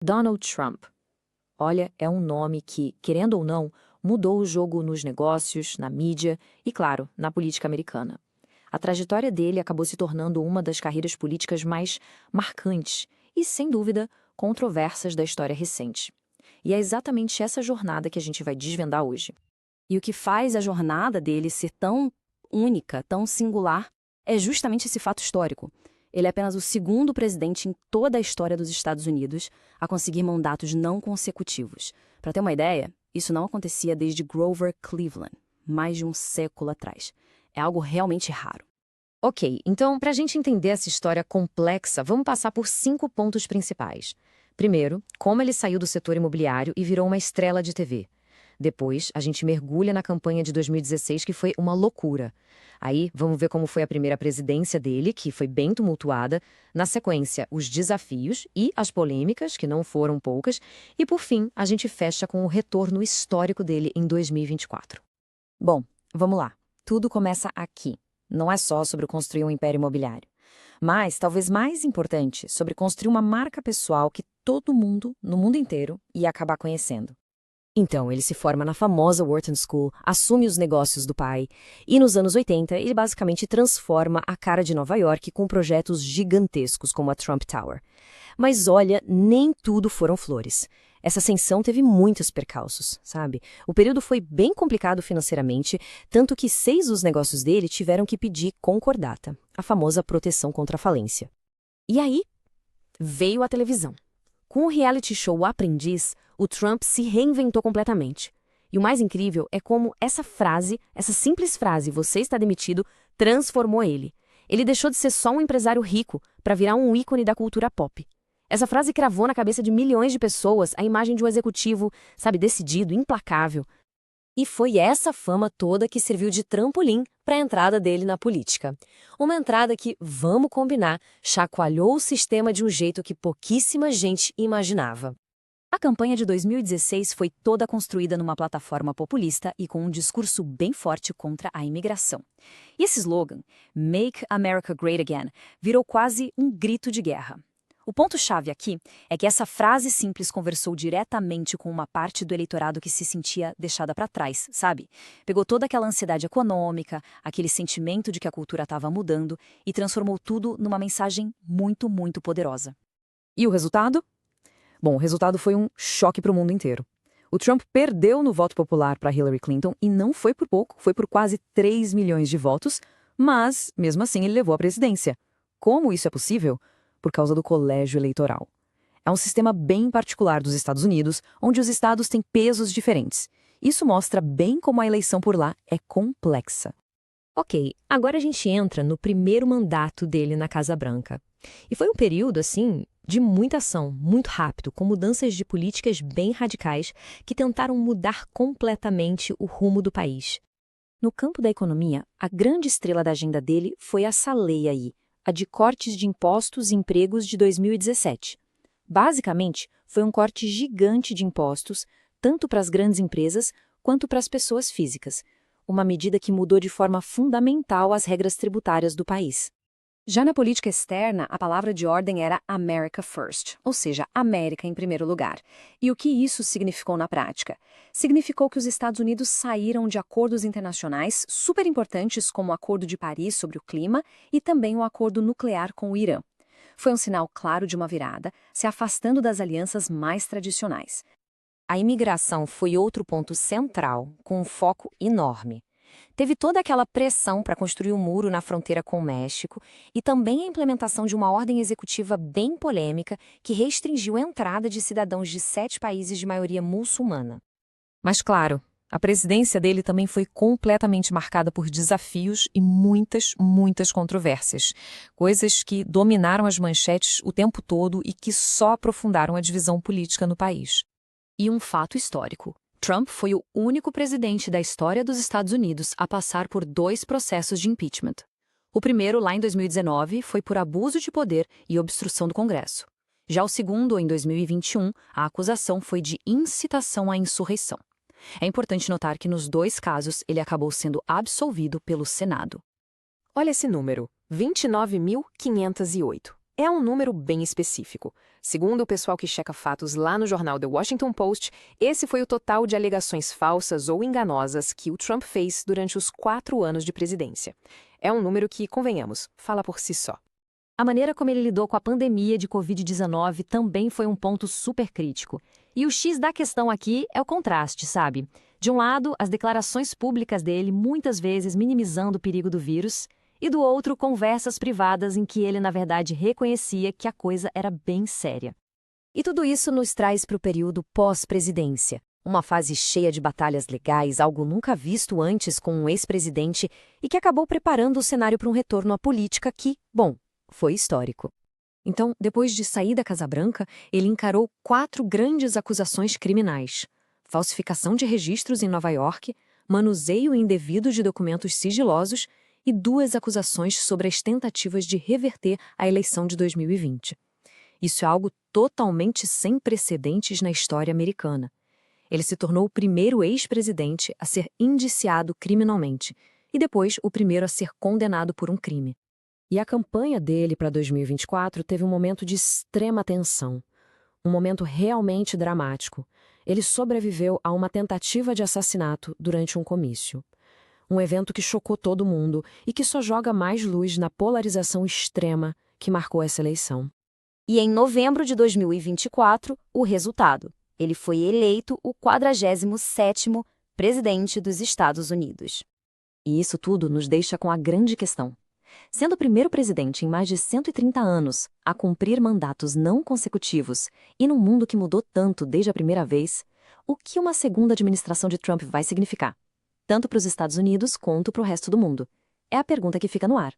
Donald Trump. Olha, é um nome que, querendo ou não, mudou o jogo nos negócios, na mídia e, claro, na política americana. A trajetória dele acabou se tornando uma das carreiras políticas mais marcantes e, sem dúvida, controversas da história recente. E é exatamente essa jornada que a gente vai desvendar hoje. E o que faz a jornada dele ser tão única, tão singular, é justamente esse fato histórico. Ele é apenas o segundo presidente em toda a história dos Estados Unidos a conseguir mandatos não consecutivos. Para ter uma ideia, isso não acontecia desde Grover Cleveland, mais de um século atrás. É algo realmente raro. Ok, então, para a gente entender essa história complexa, vamos passar por 5 pontos principais. Primeiro, como ele saiu do setor imobiliário e virou uma estrela de TV. Depois, a gente mergulha na campanha de 2016, que foi uma loucura. Aí, vamos ver como foi a primeira presidência dele, que foi bem tumultuada. Na sequência, os desafios e as polêmicas, que não foram poucas. E, por fim, a gente fecha com o retorno histórico dele em 2024. Bom, vamos lá. Tudo começa aqui. Não é só sobre construir um império imobiliário. Mas, talvez mais importante, sobre construir uma marca pessoal que todo mundo, no mundo inteiro, ia acabar conhecendo. Então, ele se forma na famosa Wharton School, assume os negócios do pai, e nos anos 80 ele basicamente transforma a cara de Nova York com projetos gigantescos como a Trump Tower. Mas olha, nem tudo foram flores. Essa ascensão teve muitos percalços, sabe? O período foi bem complicado financeiramente, tanto que 6 dos negócios dele tiveram que pedir concordata, a famosa proteção contra a falência. E aí, veio a televisão. Com o reality show O Aprendiz, o Trump se reinventou completamente. E o mais incrível é como essa frase, essa simples frase, "você está demitido", transformou ele. Ele deixou de ser só um empresário rico para virar um ícone da cultura pop. Essa frase cravou na cabeça de milhões de pessoas a imagem de um executivo, sabe, decidido, implacável. E foi essa fama toda que serviu de trampolim para a entrada dele na política. Uma entrada que, vamos combinar, chacoalhou o sistema de um jeito que pouquíssima gente imaginava. A campanha de 2016 foi toda construída numa plataforma populista e com um discurso bem forte contra a imigração. E esse slogan, Make America Great Again, virou quase um grito de guerra. O ponto-chave aqui é que essa frase simples conversou diretamente com uma parte do eleitorado que se sentia deixada para trás, sabe? Pegou toda aquela ansiedade econômica, aquele sentimento de que a cultura estava mudando e transformou tudo numa mensagem muito, muito poderosa. E o resultado? Bom, o resultado foi um choque para o mundo inteiro. O Trump perdeu no voto popular para Hillary Clinton e não foi por pouco, foi por quase 3 milhões de votos, mas, mesmo assim, ele levou a presidência. Como isso é possível? Por causa do colégio eleitoral. É um sistema bem particular dos Estados Unidos, onde os estados têm pesos diferentes. Isso mostra bem como a eleição por lá é complexa. Ok, agora a gente entra no primeiro mandato dele na Casa Branca. E foi um período, assim, de muita ação, muito rápido, com mudanças de políticas bem radicais que tentaram mudar completamente o rumo do país. No campo da economia, a grande estrela da agenda dele foi essa lei aí, a de cortes de impostos e empregos de 2017. Basicamente, foi um corte gigante de impostos, tanto para as grandes empresas quanto para as pessoas físicas, uma medida que mudou de forma fundamental as regras tributárias do país. Já na política externa, a palavra de ordem era America First, ou seja, América em primeiro lugar. E o que isso significou na prática? Significou que os Estados Unidos saíram de acordos internacionais super importantes como o Acordo de Paris sobre o clima e também o acordo nuclear com o Irã. Foi um sinal claro de uma virada, se afastando das alianças mais tradicionais. A imigração foi outro ponto central, com um foco enorme. Teve toda aquela pressão para construir um muro na fronteira com o México e também a implementação de uma ordem executiva bem polêmica que restringiu a entrada de cidadãos de 7 países de maioria muçulmana. Mas claro, a presidência dele também foi completamente marcada por desafios e muitas, muitas controvérsias. Coisas que dominaram as manchetes o tempo todo e que só aprofundaram a divisão política no país. E um fato histórico. Trump foi o único presidente da história dos Estados Unidos a passar por 2 processos de impeachment. O primeiro, lá em 2019, foi por abuso de poder e obstrução do Congresso. Já o segundo, em 2021, a acusação foi de incitação à insurreição. É importante notar que nos 2 casos ele acabou sendo absolvido pelo Senado. Olha esse número, 29.508. É um número bem específico. Segundo o pessoal que checa fatos lá no jornal The Washington Post, esse foi o total de alegações falsas ou enganosas que o Trump fez durante os 4 anos de presidência. É um número que, convenhamos, fala por si só. A maneira como ele lidou com a pandemia de Covid-19 também foi um ponto super crítico. E o X da questão aqui é o contraste, sabe? De um lado, as declarações públicas dele muitas vezes minimizando o perigo do vírus, e do outro, conversas privadas em que ele, na verdade, reconhecia que a coisa era bem séria. E tudo isso nos traz para o período pós-presidência, uma fase cheia de batalhas legais, algo nunca visto antes com um ex-presidente e que acabou preparando o cenário para um retorno à política que, bom, foi histórico. Então, depois de sair da Casa Branca, ele encarou 4 grandes acusações criminais: falsificação de registros em Nova York, manuseio indevido de documentos sigilosos e 2 acusações sobre as tentativas de reverter a eleição de 2020. Isso é algo totalmente sem precedentes na história americana. Ele se tornou o primeiro ex-presidente a ser indiciado criminalmente e depois o primeiro a ser condenado por um crime. E a campanha dele para 2024 teve um momento de extrema tensão, um momento realmente dramático. Ele sobreviveu a uma tentativa de assassinato durante um comício. Um evento que chocou todo mundo e que só joga mais luz na polarização extrema que marcou essa eleição. E em novembro de 2024, o resultado. Ele foi eleito o 47º presidente dos Estados Unidos. E isso tudo nos deixa com a grande questão. Sendo o primeiro presidente em mais de 130 anos a cumprir mandatos não consecutivos e num mundo que mudou tanto desde a primeira vez, o que uma segunda administração de Trump vai significar? Tanto para os Estados Unidos quanto para o resto do mundo. É a pergunta que fica no ar.